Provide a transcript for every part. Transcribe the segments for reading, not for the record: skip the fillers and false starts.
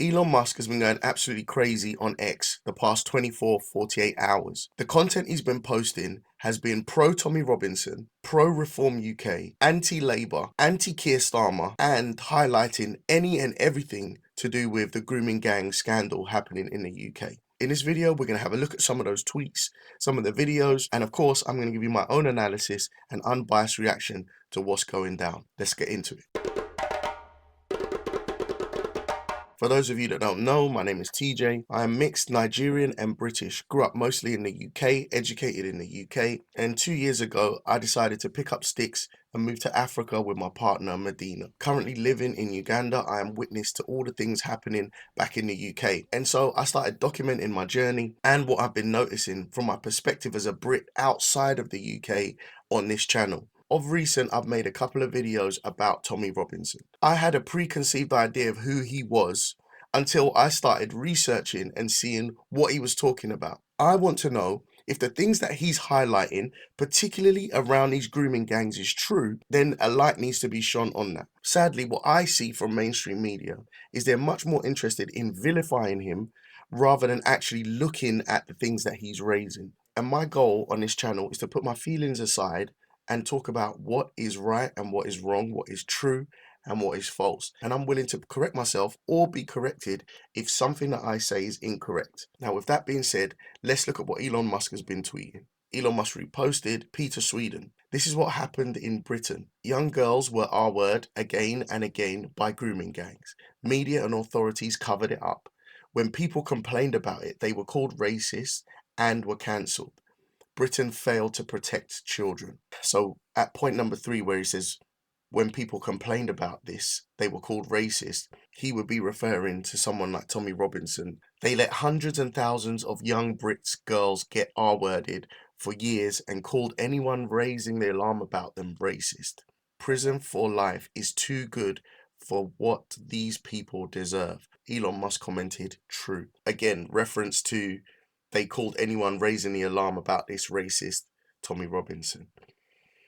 Elon Musk has been going absolutely crazy on X the past 48 hours. The content he's been posting has been pro-Tommy Robinson, pro-Reform UK, anti-Labour, anti-Keir Starmer, and highlighting any and everything to do with the grooming gang scandal happening in the UK. In this video, we're going to have a look at some of those tweets, some of the videos, and of course, I'm going to give you my own analysis and unbiased reaction to what's going down. Let's get into it. For those of you that don't know, my name is TJ. I am mixed Nigerian and British. Grew up mostly in the UK, educated in the UK, and 2 years ago, I decided to pick up sticks and move to Africa with my partner, Medina. Currently living in Uganda, I am witness to all the things happening back in the UK. And so I started documenting my journey and what I've been noticing from my perspective as a Brit outside of the UK on this channel. Of recent, I've made a couple of videos about Tommy Robinson. I had a preconceived idea of who he was until I started researching and seeing what he was talking about. I want to know if the things that he's highlighting, particularly around these grooming gangs, is true, then a light needs to be shone on that. Sadly, what I see from mainstream media is they're much more interested in vilifying him rather than actually looking at the things that he's raising. And my goal on this channel is to put my feelings aside and talk about what is right and what is wrong, what is true and what is false. And I'm willing to correct myself or be corrected if something that I say is incorrect. Now, with that being said, let's look at what Elon Musk has been tweeting. Elon Musk reposted Peter Sweden. This is what happened in Britain. Young girls were R-word again and again by grooming gangs. Media and authorities covered it up. When people complained about it, they were called racist and were cancelled. Britain failed to protect children. So at point number 3, where he says, when people complained about this, they were called racist, he would be referring to someone like Tommy Robinson. They let hundreds and thousands of young Brits girls get R-worded for years and called anyone raising the alarm about them racist. Prison for life is too good for what these people deserve. Elon Musk commented, true. Again, reference to they called anyone raising the alarm about this racist, Tommy Robinson.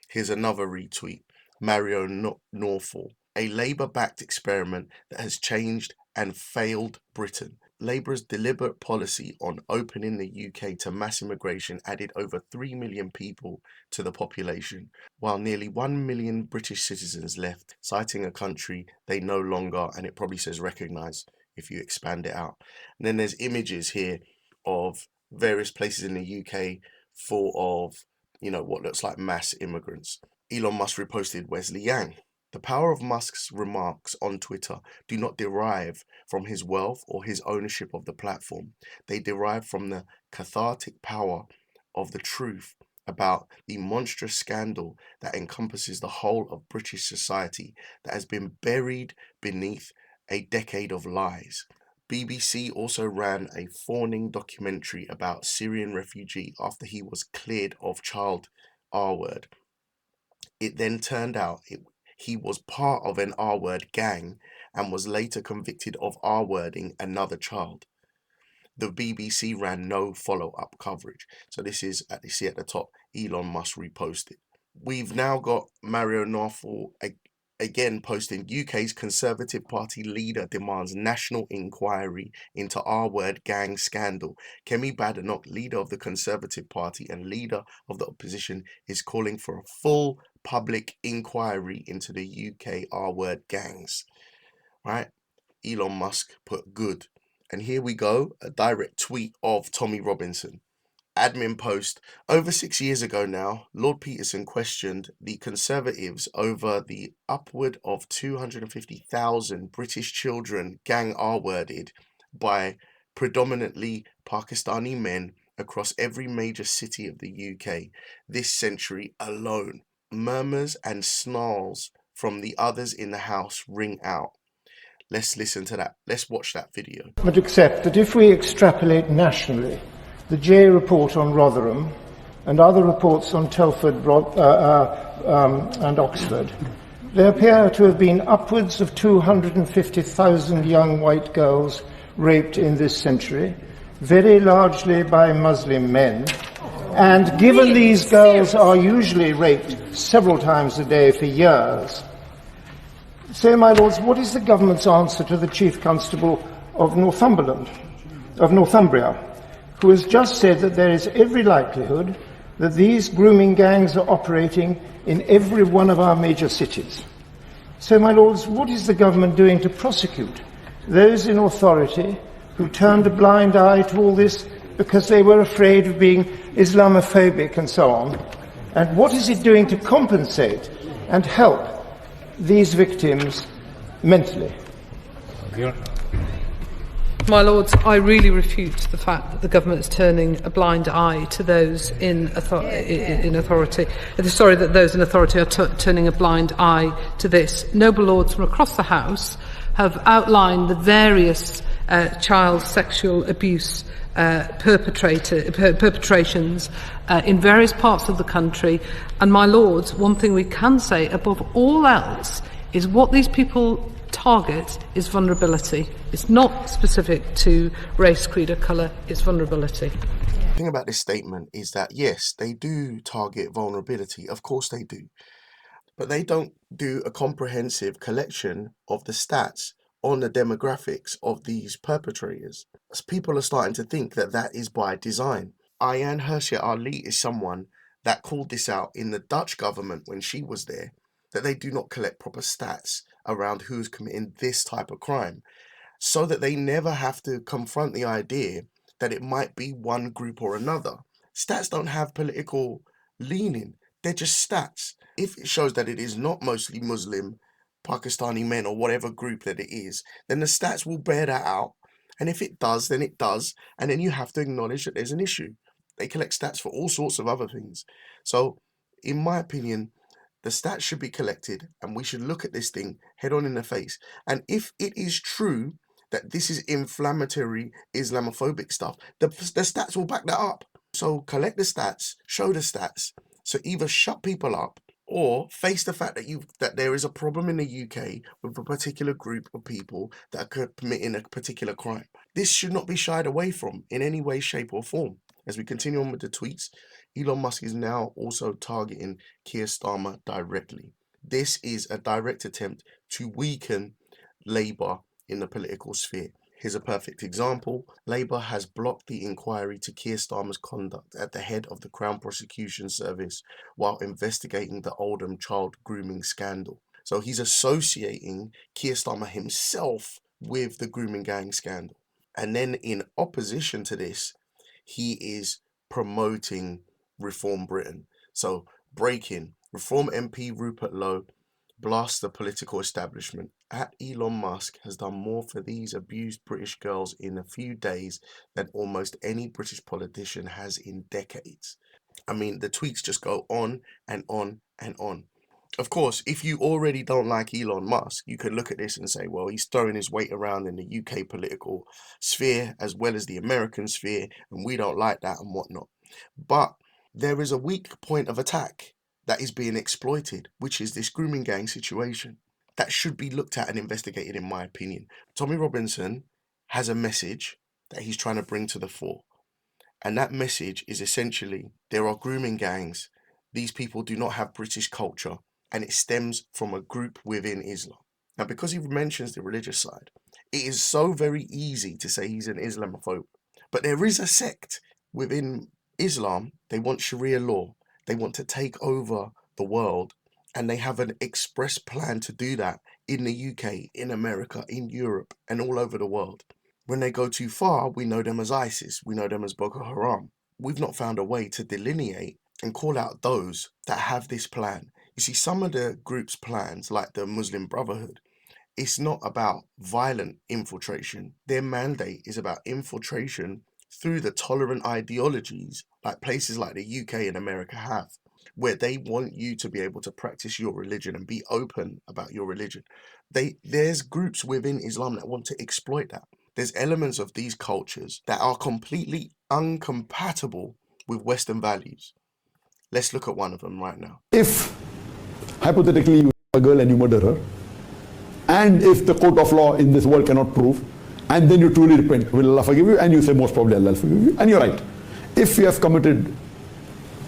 Here's another retweet. Mario Northall, a Labour-backed experiment that has changed and failed Britain. Labour's deliberate policy on opening the UK to mass immigration added over 3 million people to the population, while nearly 1 million British citizens left, citing a country they no longer, and it probably says recognise if you expand it out. And then there's images here of various places in the UK full of, what looks like mass immigrants. Elon Musk reposted Wesley Yang. The power of Musk's remarks on Twitter do not derive from his wealth or his ownership of the platform. They derive from the cathartic power of the truth about the monstrous scandal that encompasses the whole of British society that has been buried beneath a decade of lies. BBC also ran a fawning documentary about Syrian refugee after he was cleared of child R-word. It then turned out he was part of an R-word gang and was later convicted of R-wording another child. The BBC ran no follow-up coverage. So this is, at the top, Elon Musk reposted. We've now got Mario Northall again posting UK's Conservative Party leader demands national inquiry into R-word gang scandal. Kemi Badenoch, leader of the Conservative Party and leader of the opposition, is calling for a full public inquiry into the UK R-word gangs. Right? Elon Musk put good. And here we go, a direct tweet of Tommy Robinson. Admin post. Over 6 years ago now, Lord Peterson questioned the Conservatives over the upward of 250,000 British children gang R-worded by predominantly Pakistani men across every major city of the UK this century alone. Murmurs and snarls from the others in the house ring out. Let's listen to that. Let's watch that video. But accept that if we extrapolate nationally, the Jay report on Rotherham and other reports on Telford and Oxford, there appear to have been upwards of 250,000 young white girls raped in this century, very largely by Muslim men. And given these girls are usually raped several times a day for years, so, my lords, what is the government's answer to the Chief Constable of Northumbria, who has just said that there is every likelihood that these grooming gangs are operating in every one of our major cities. So, my lords, what is the government doing to prosecute those in authority who turned a blind eye to all this because they were afraid of being Islamophobic and so on? And what is it doing to compensate and help these victims mentally? My Lords, I really refute the fact that the government is turning a blind eye to those in authority. Sorry, that those in authority are turning a blind eye to this. Noble Lords from across the House have outlined the various child sexual abuse perpetrations in various parts of the country. And, my Lords, one thing we can say above all else is what these people target is vulnerability. It's not specific to race, creed or colour, it's vulnerability. The thing about this statement is that, yes, they do target vulnerability. Of course they do. But they don't do a comprehensive collection of the stats on the demographics of these perpetrators. As people are starting to think that that is by design. Ayaan Hirsi Ali is someone that called this out in the Dutch government when she was there, that they do not collect proper stats around who's committing this type of crime, so that they never have to confront the idea that it might be one group or another. Stats don't have political leaning. They're just stats. If it shows that it is not mostly Muslim, Pakistani men or whatever group that it is, then the stats will bear that out. And if it does, then it does. And then you have to acknowledge that there's an issue. They collect stats for all sorts of other things. So, in my opinion, the stats should be collected and we should look at this thing head on in the face. And if it is true that this is inflammatory Islamophobic stuff, the stats will back that up. So collect the stats, show the stats. So either shut people up or face the fact that there is a problem in the UK with a particular group of people that are committing a particular crime. This should not be shied away from in any way, shape or form. As we continue on with the tweets, Elon Musk is now also targeting Keir Starmer directly. This is a direct attempt to weaken Labour in the political sphere. Here's a perfect example. Labour has blocked the inquiry to Keir Starmer's conduct at the head of the Crown Prosecution Service while investigating the Oldham child grooming scandal. So he's associating Keir Starmer himself with the grooming gang scandal. And then in opposition to this, he is promoting Reform Britain. So breaking, Reform MP Rupert Lowe blasts the political establishment. Elon Musk has done more for these abused British girls in a few days than almost any British politician has in decades. I mean, the tweets just go on and on and on. Of course, if you already don't like Elon Musk, you could look at this and say, well, he's throwing his weight around in the UK political sphere as well as the American sphere, and we don't like that and whatnot. But there is a weak point of attack that is being exploited, which is this grooming gang situation. That should be looked at and investigated, in my opinion. Tommy Robinson has a message that he's trying to bring to the fore. And that message is essentially, there are grooming gangs. These people do not have British culture. And it stems from a group within Islam. Now, because he mentions the religious side, it is so very easy to say he's an Islamophobe. But there is a sect within Islam. They want Sharia law. They want to take over the world. And they have an express plan to do that in the UK, in America, in Europe, and all over the world. When they go too far, we know them as ISIS. We know them as Boko Haram. We've not found a way to delineate and call out those that have this plan. You see, some of the group's plans, like the Muslim Brotherhood, it's not about violent infiltration. Their mandate is about infiltration through the tolerant ideologies like places like the UK and America have, where they want you to be able to practice your religion and be open about your religion. There's groups within Islam that want to exploit that. There's elements of these cultures that are completely incompatible with Western values. Let's look at one of them right now. If hypothetically you have a girl and you murder her, and if the court of law in this world cannot prove, and then you truly repent, will Allah forgive you? And you say most probably Allah will forgive you, and you're right. If you have committed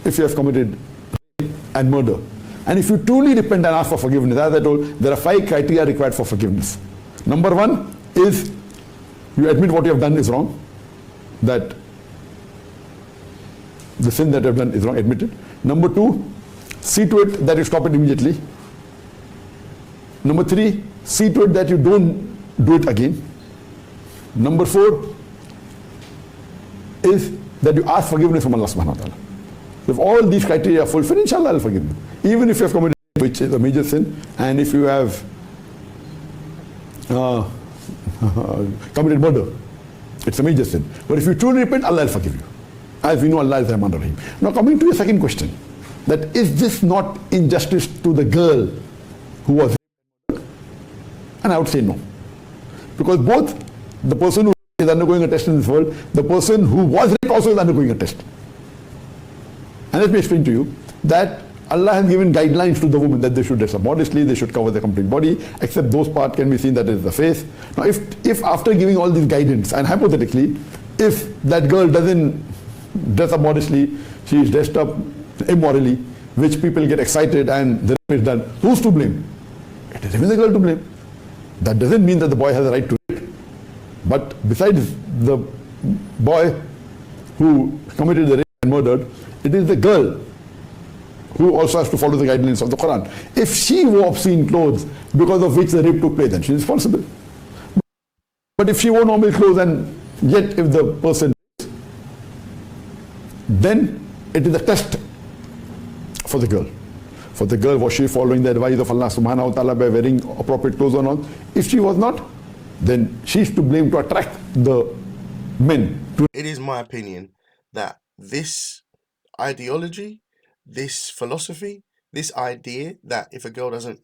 rape and murder, and if you truly repent and ask for forgiveness, as I told, there are 5 criteria required for forgiveness. Number 1 is You admit what you have done is wrong, that the sin that you have done is wrong, admit it. Number two, see to it that you stop it immediately. Number three, see to it that you don't do it again. Number four is that you ask forgiveness from Allah subhanahu wa ta'ala. If all these criteria are fulfilled, inshallah I'll forgive you. Even if you have committed, which is a major sin, and if you have committed murder, it's a major sin. But if you truly repent, Allah will forgive you. As we know, Allah is Rahman Rahim. Now coming to your second question, that is this not injustice to the girl who was raped? And I would say no. Because both the person who is undergoing a test in this world, the person who was raped also is undergoing a test. And let me explain to you that Allah has given guidelines to the woman that they should dress up modestly, they should cover their complete body, except those parts can be seen that is the face. Now if after giving all this guidance, and hypothetically, if that girl doesn't dress up modestly, she is dressed up immorally, which people get excited and the rape is done, who's to blame? It is even the girl to blame. That doesn't mean that the boy has a right to it. But besides the boy who committed the rape and murdered, it is the girl who also has to follow the guidelines of the Quran. If she wore obscene clothes because of which the rape took place, then she is responsible. But if she wore normal clothes and yet if the person, then it is a test for the girl. For the girl, was she following the advice of Allah subhanahu wa ta'ala by wearing appropriate clothes or not? If she was not, then she is to blame to attract the men. It is my opinion that this ideology, this philosophy, this idea that if a girl doesn't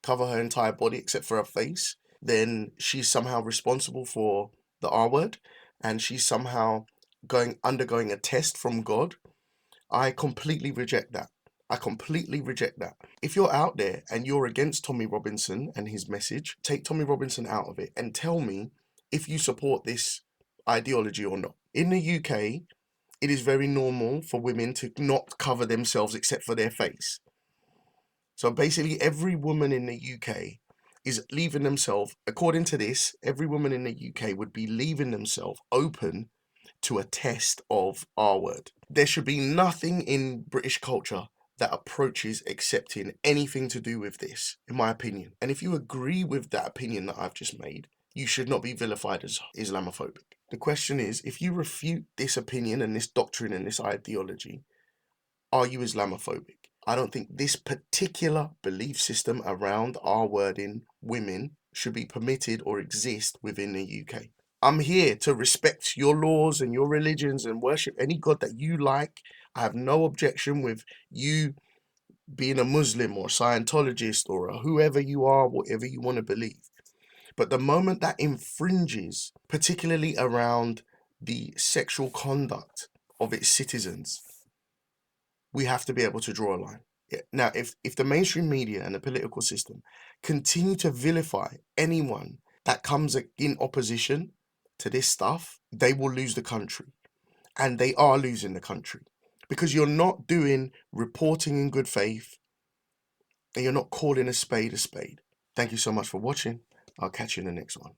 cover her entire body except for her face, then she's somehow responsible for the R word and she's somehow undergoing a test from God, I completely reject that. I completely reject that. If you're out there and you're against Tommy Robinson and his message, take Tommy Robinson out of it and tell me if you support this ideology or not. In the UK, it is very normal for women to not cover themselves except for their face. So basically every woman in the UK is leaving themselves, according to this, every woman in the UK would be leaving themselves open to a test of R word. There should be nothing in British culture that approaches accepting anything to do with this, in my opinion. And if you agree with that opinion that I've just made, you should not be vilified as Islamophobic. The question is, if you refute this opinion and this doctrine and this ideology, are you Islamophobic? I don't think this particular belief system around R-wording women should be permitted or exist within the UK. I'm here to respect your laws and your religions and worship any God that you like. I have no objection with you being a Muslim or a Scientologist or whoever you are, whatever you want to believe. But the moment that infringes, particularly around the sexual conduct of its citizens, we have to be able to draw a line. Now, if the mainstream media and the political system continue to vilify anyone that comes in opposition to this stuff, they will lose the country. And they are losing the country. Because you're not doing reporting in good faith and you're not calling a spade a spade. Thank you so much for watching. I'll catch you in the next one.